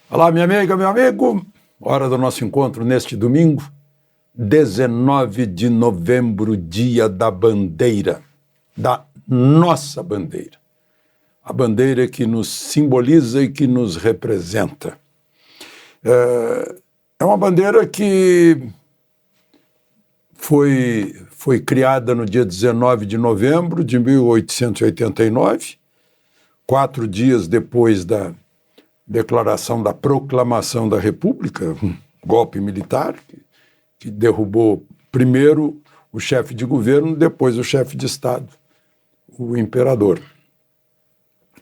Olá, minha amiga, meu amigo. Hora do nosso encontro neste domingo, 19 de novembro, dia da bandeira, da nossa bandeira. A bandeira que nos simboliza e que nos representa. É uma bandeira que foi criada no dia 19 de novembro de 1889, 4 dias depois da declaração da proclamação da República, um golpe militar que derrubou primeiro o chefe de governo, depois o chefe de Estado, o imperador.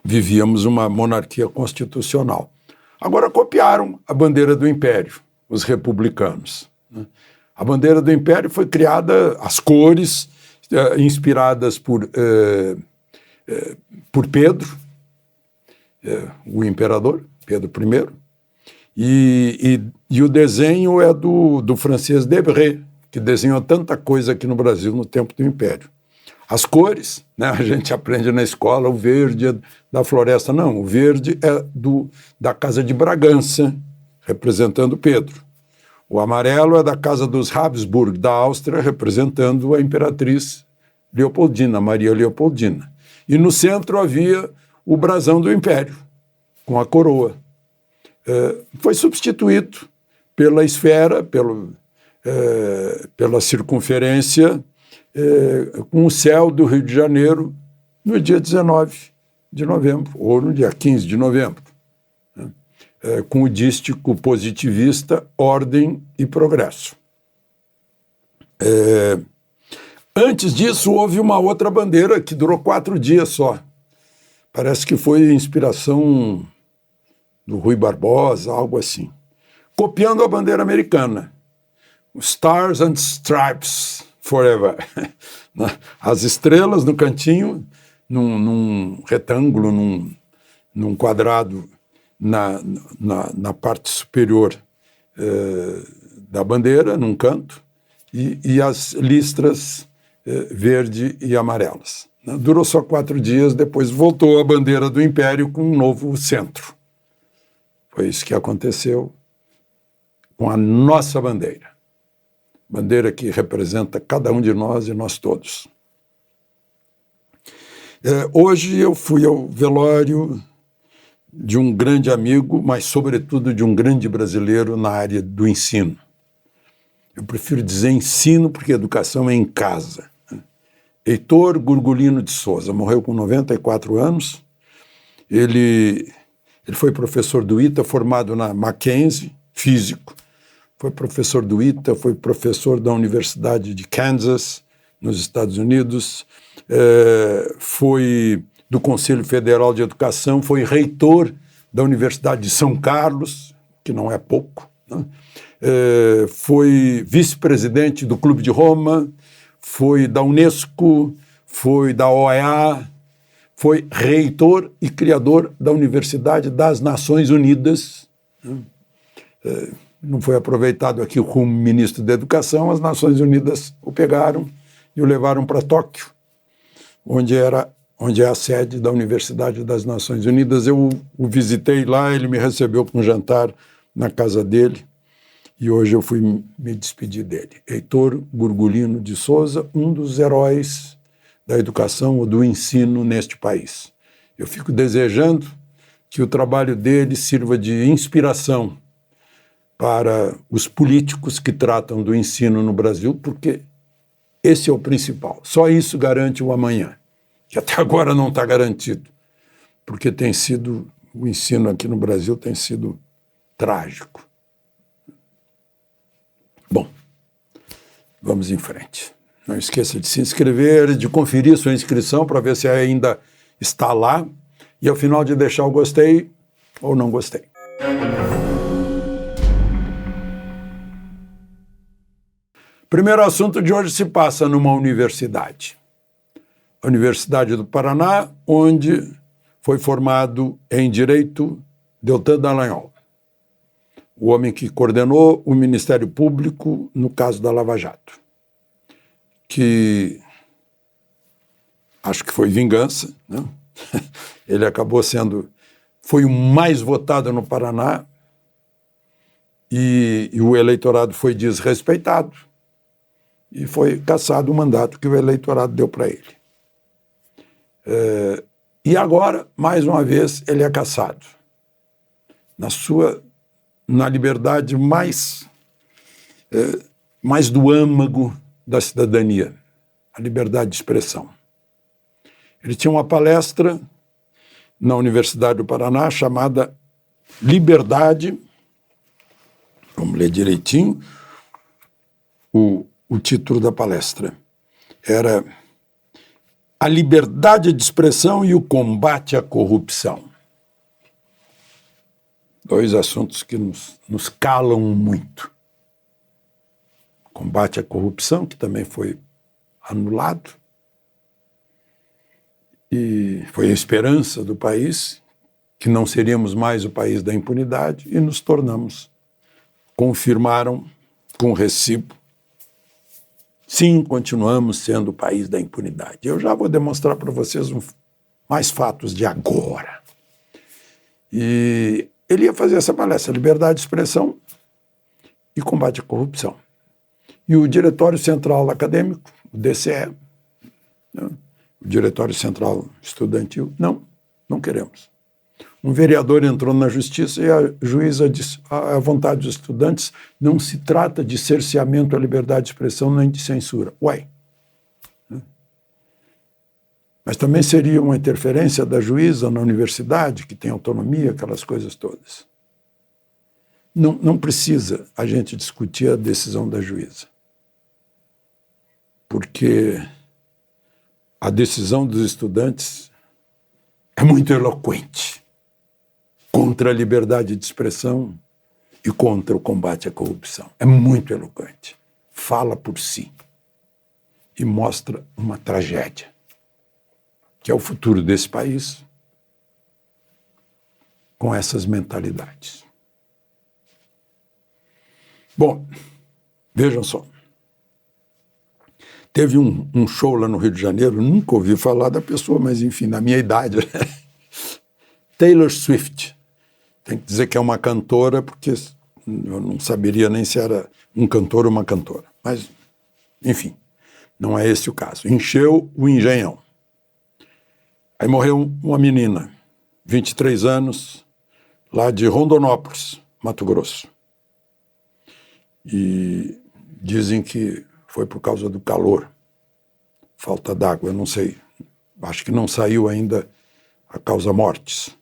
Vivíamos uma monarquia constitucional. Agora copiaram a bandeira do Império, os republicanos. A bandeira do Império foi criada, as cores, inspiradas por Pedro, o imperador, Pedro I, e o desenho é do Francis Debré, que desenhou tanta coisa aqui no Brasil no tempo do Império. As cores, né, a gente aprende na escola, o verde é da floresta. Não, o verde é da Casa de Bragança, representando Pedro. O amarelo é da Casa dos Habsburg, da Áustria, representando a imperatriz Leopoldina, Maria Leopoldina. E no centro havia o brasão do Império, com a coroa. Foi substituído pela esfera, pela circunferência, com o céu do Rio de Janeiro no dia 19 de novembro, ou no dia 15 de novembro, com o dístico positivista Ordem e Progresso. Antes disso, houve uma outra bandeira que durou 4 dias só. Parece que foi inspiração do Rui Barbosa, algo assim. Copiando a bandeira americana. Stars and Stripes Forever. As estrelas no cantinho, num retângulo, num quadrado na parte superior da bandeira, num canto, e as listras verde e amarelas. Durou só 4 dias, depois voltou a bandeira do Império com um novo centro. Foi isso que aconteceu com a nossa bandeira. Bandeira que representa cada um de nós e nós todos. Hoje eu fui ao velório de um grande amigo, mas sobretudo de um grande brasileiro na área do ensino. Eu prefiro dizer ensino porque educação é em casa. Heitor Gurgulino de Souza, morreu com 94 anos. Ele foi professor do ITA, formado na Mackenzie, físico. Foi professor do ITA, foi professor da Universidade de Kansas, nos Estados Unidos. Foi do Conselho Federal de Educação, foi reitor da Universidade de São Carlos, que não é pouco, né? Foi vice-presidente do Clube de Roma, foi da Unesco, foi da OEA, foi reitor e criador da Universidade das Nações Unidas. Não foi aproveitado aqui como ministro da Educação, as Nações Unidas o pegaram e o levaram para Tóquio, onde é a sede da Universidade das Nações Unidas. Eu o visitei lá, ele me recebeu para um jantar na casa dele, e hoje eu fui me despedir dele. Heitor Gurgulino de Souza, um dos heróis da educação ou do ensino neste país. Eu fico desejando que o trabalho dele sirva de inspiração para os políticos que tratam do ensino no Brasil, porque esse é o principal. Só isso garante o amanhã, que até agora não está garantido, porque o ensino aqui no Brasil tem sido trágico. Bom, vamos em frente. Não esqueça de se inscrever, de conferir sua inscrição para ver se ainda está lá e, ao final, de deixar o gostei ou não gostei. Primeiro assunto de hoje se passa numa universidade. A Universidade do Paraná, onde foi formado em Direito Deltan Dallagnol, o homem que coordenou o Ministério Público no caso da Lava Jato, que acho que foi vingança, né? Ele acabou foi o mais votado no Paraná, e o eleitorado foi desrespeitado e foi cassado o mandato que o eleitorado deu para ele. E agora, mais uma vez, ele é cassado. Na liberdade mais do âmago da cidadania, a liberdade de expressão. Ele tinha uma palestra na Universidade do Paraná chamada Liberdade, vamos ler direitinho, o título da palestra era A Liberdade de Expressão e o Combate à Corrupção. 2 assuntos que nos calam muito. Combate à corrupção, que também foi anulado, e foi a esperança do país, que não seríamos mais o país da impunidade, e nos tornamos. Confirmaram com recibo. Sim, continuamos sendo o país da impunidade. Eu já vou demonstrar para vocês mais fatos de agora. E ele ia fazer essa palestra, liberdade de expressão e combate à corrupção. E o Diretório Central Acadêmico, o DCE, né, o Diretório Central Estudantil, não queremos. Um vereador entrou na justiça e a juíza disse, à vontade dos estudantes, não se trata de cerceamento à liberdade de expressão nem de censura. Ué. Mas também seria uma interferência da juíza na universidade, que tem autonomia, aquelas coisas todas. Não precisa a gente discutir a decisão da juíza. Porque a decisão dos estudantes é muito eloquente contra a liberdade de expressão e contra o combate à corrupção. É muito eloquente. Fala por si e mostra uma tragédia, que é o futuro desse país com essas mentalidades. Bom, vejam só. Teve um show lá no Rio de Janeiro, nunca ouvi falar da pessoa, mas enfim, na minha idade, né? Taylor Swift. Tem que dizer que é uma cantora, porque eu não saberia nem se era um cantor ou uma cantora. Mas, enfim, não é esse o caso. Encheu o Engenhão. Aí morreu uma menina, 23 anos, lá de Rondonópolis, Mato Grosso. E dizem que foi por causa do calor, falta d'água, eu não sei. Acho que não saiu ainda a causa mortes.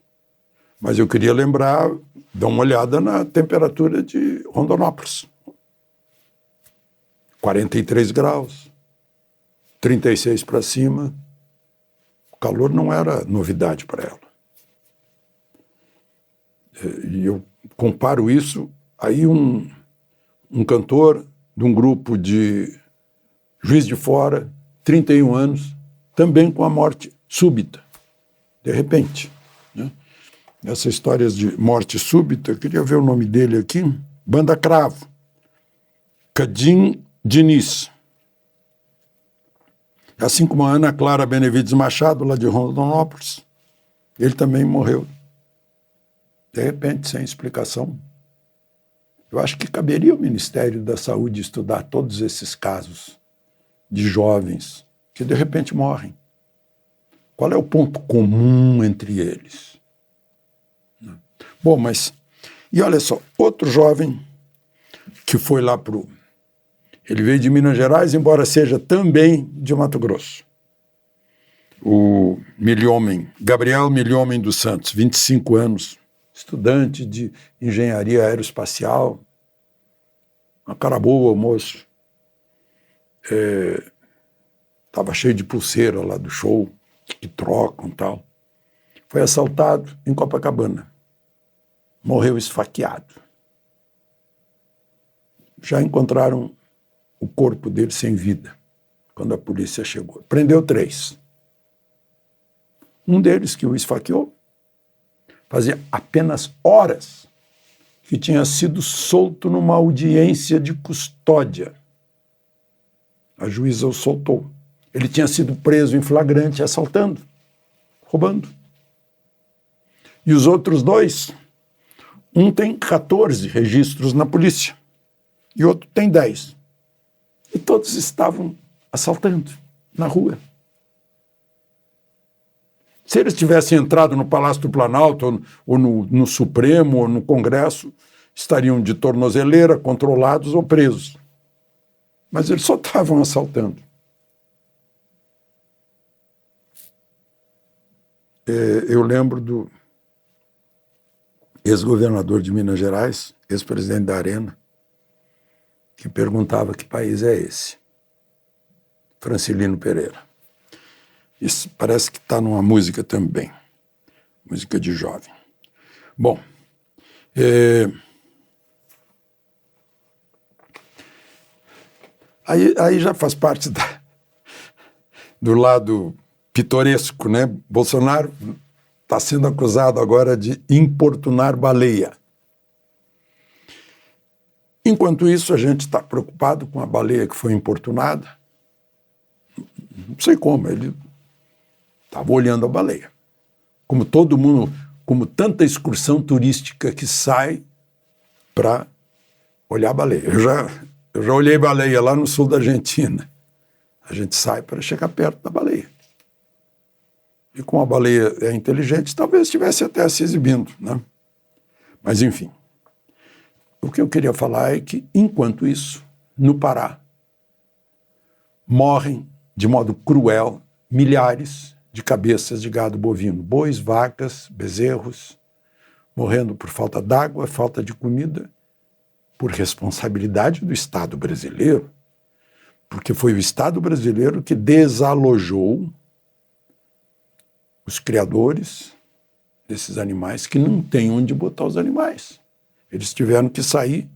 Mas eu queria lembrar, dar uma olhada na temperatura de Rondonópolis. 43 graus, 36 para cima. O calor não era novidade para ela. E eu comparo isso, aí um cantor de um grupo de Juiz de Fora, 31 anos, também com a morte súbita, de repente. Né? Essas histórias de morte súbita, eu queria ver o nome dele aqui, Banda Cravo, Cadim Diniz. Assim como a Ana Clara Benevides Machado, lá de Rondonópolis, ele também morreu, de repente, sem explicação. Eu acho que caberia ao Ministério da Saúde estudar todos esses casos de jovens que de repente morrem. Qual é o ponto comum entre eles? Bom, mas... E olha só, outro jovem que foi lá ele veio de Minas Gerais, embora seja também de Mato Grosso. O Gabriel Milhomem dos Santos, 25 anos, estudante de engenharia aeroespacial, uma cara boa, moço. Estava cheio de pulseira lá do show, que trocam e tal. Foi assaltado em Copacabana. Morreu esfaqueado. Já encontraram o corpo dele sem vida, quando a polícia chegou. Prendeu 3. Um deles, que o esfaqueou, fazia apenas horas que tinha sido solto numa audiência de custódia. A juíza o soltou. Ele tinha sido preso em flagrante, assaltando, roubando. E os outros 2, Um tem 14 registros na polícia e outro tem 10. E todos estavam assaltando na rua. Se eles tivessem entrado no Palácio do Planalto, ou no Supremo, ou no Congresso, estariam de tornozeleira, controlados ou presos. Mas eles só estavam assaltando. Eu lembro do ex-governador de Minas Gerais, ex-presidente da Arena, que perguntava que país é esse. Francilino Pereira. Isso parece que está numa música também, música de jovem. Bom, aí já faz parte do lado pitoresco, né? Bolsonaro está sendo acusado agora de importunar baleia. Enquanto isso, a gente está preocupado com a baleia que foi importunada. Não sei como, ele estava olhando a baleia. Como todo mundo, como tanta excursão turística que sai para olhar a baleia. Eu já olhei baleia lá no sul da Argentina. A gente sai para chegar perto da baleia. E como a baleia é inteligente, talvez estivesse até se exibindo, né? Mas, enfim. O que eu queria falar é que, enquanto isso, no Pará, morrem de modo cruel milhares de cabeças de gado bovino, bois, vacas, bezerros, morrendo por falta d'água, falta de comida, por responsabilidade do Estado brasileiro, porque foi o Estado brasileiro que desalojou os criadores desses animais que não têm onde botar os animais. Eles tiveram que sair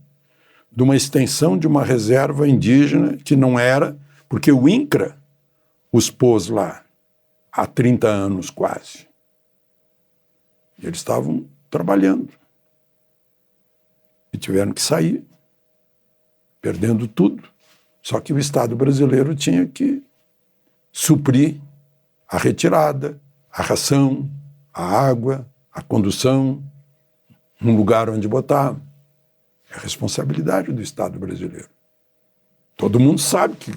de uma extensão de uma reserva indígena que não era, porque o INCRA os pôs lá há 30 anos quase. E eles estavam trabalhando. E tiveram que sair, perdendo tudo. Só que o Estado brasileiro tinha que suprir a retirada, a ração, a água, a condução, um lugar onde botar. É a responsabilidade do Estado brasileiro. Todo mundo sabe que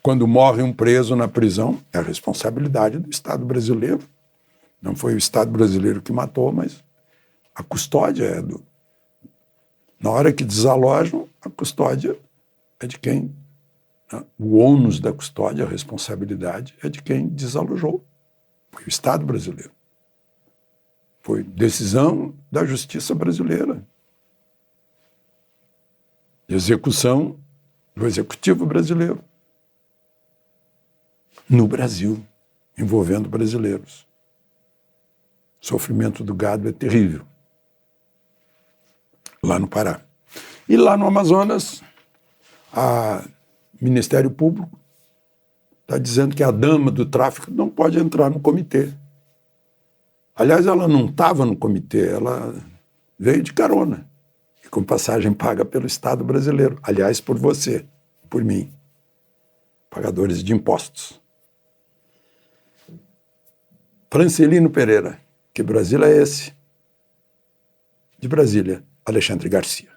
quando morre um preso na prisão, é a responsabilidade do Estado brasileiro. Não foi o Estado brasileiro que matou, mas a custódia é do... Na hora que desalojam, a custódia é de quem... Né? O ônus da custódia, a responsabilidade, é de quem desalojou. Foi o Estado brasileiro. Foi decisão da justiça brasileira. Execução do executivo brasileiro. No Brasil, envolvendo brasileiros. O sofrimento do gado é terrível. Lá no Pará. E lá no Amazonas, o Ministério Público está dizendo que a dama do tráfico não pode entrar no comitê. Aliás, ela não estava no comitê, ela veio de carona. E com passagem paga pelo Estado brasileiro. Aliás, por você, por mim. Pagadores de impostos. Francilino Pereira. Que Brasil é esse? De Brasília, Alexandre Garcia.